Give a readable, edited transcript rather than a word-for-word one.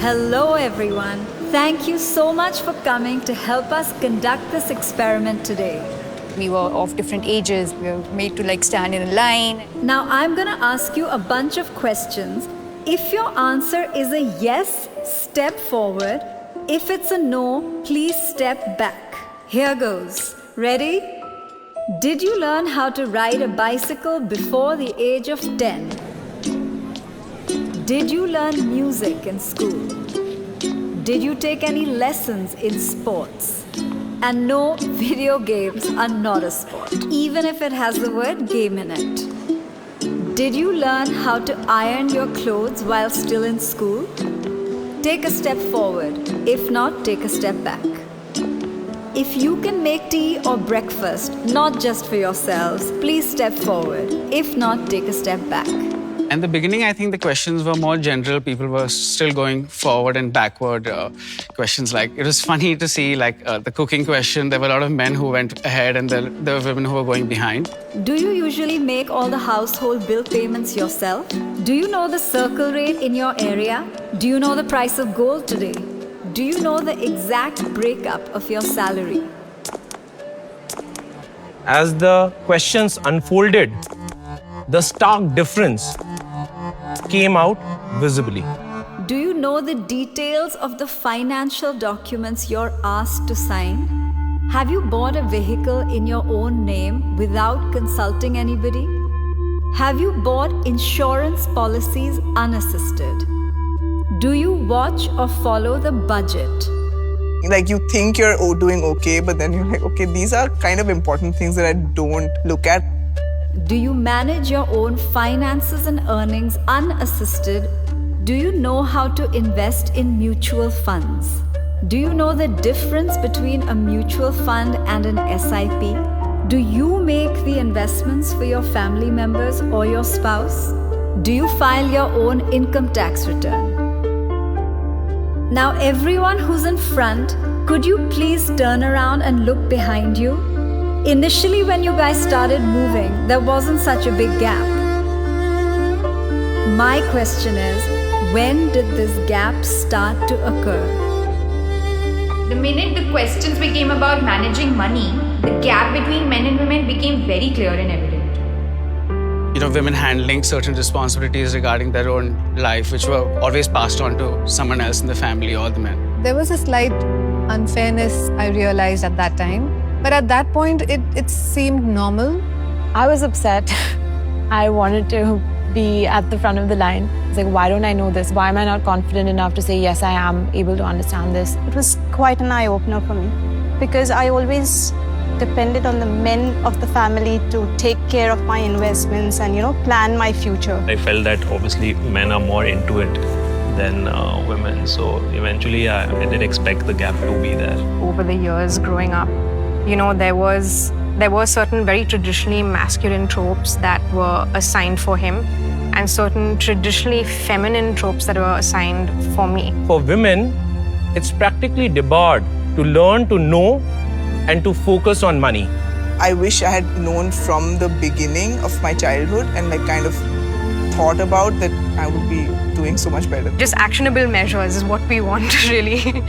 Hello everyone. Thank you so much for coming to help us conduct this experiment today. We were of different ages. We were made to stand in a line. Now I'm gonna ask you a bunch of questions. If your answer is a yes, step forward. If it's a no, please step back. Here goes. Ready? Did you learn how to ride a bicycle before the age of 10? Did you learn music in school? Did you take any lessons in sports? And no, video games are not a sport, even if it has the word game in it. Did you learn how to iron your clothes while still in school? Take a step forward. If not, take a step back. If you can make tea or breakfast, not just for yourselves, please step forward. If not, take a step back. In the beginning, I think the questions were more general. People were still going forward and backward. Questions like, it was funny to see the cooking question. There were a lot of men who went ahead and there were women who were going behind. Do you usually make all the household bill payments yourself? Do you know the circle rate in your area? Do you know the price of gold today? Do you know the exact breakup of your salary? As the questions unfolded, the stark difference came out visibly. Do you know the details of the financial documents you're asked to sign? Have you bought a vehicle in your own name without consulting anybody? Have you bought insurance policies unassisted? Do you watch or follow the budget? You think you're doing okay, but then you're like, okay, these are kind of important things that I don't look at. Do you manage your own finances and earnings unassisted? Do you know how to invest in mutual funds? Do you know the difference between a mutual fund and an SIP? Do you make the investments for your family members or your spouse? Do you file your own income tax return? Now everyone who's in front, could you please turn around and look behind you? Initially, when you guys started moving, there wasn't such a big gap. My question is, when did this gap start to occur? The minute the questions became about managing money, the gap between men and women became very clear and evident. Women handling certain responsibilities regarding their own life, which were always passed on to someone else in the family or the men. There was a slight unfairness I realized at that time. But at that point, it seemed normal. I was upset. I wanted to be at the front of the line. It's like, why don't I know this? Why am I not confident enough to say, yes, I am able to understand this? It was quite an eye-opener for me because I always depended on the men of the family to take care of my investments and, plan my future. I felt that obviously men are more into it than women. So eventually I did expect the gap to be there. Over the years growing up, there were certain very traditionally masculine tropes that were assigned for him and certain traditionally feminine tropes that were assigned for me. For women, it's practically debarred to learn to know and to focus on money. I wish I had known from the beginning of my childhood and kind of thought about that I would be doing so much better. Just actionable measures is what we want to really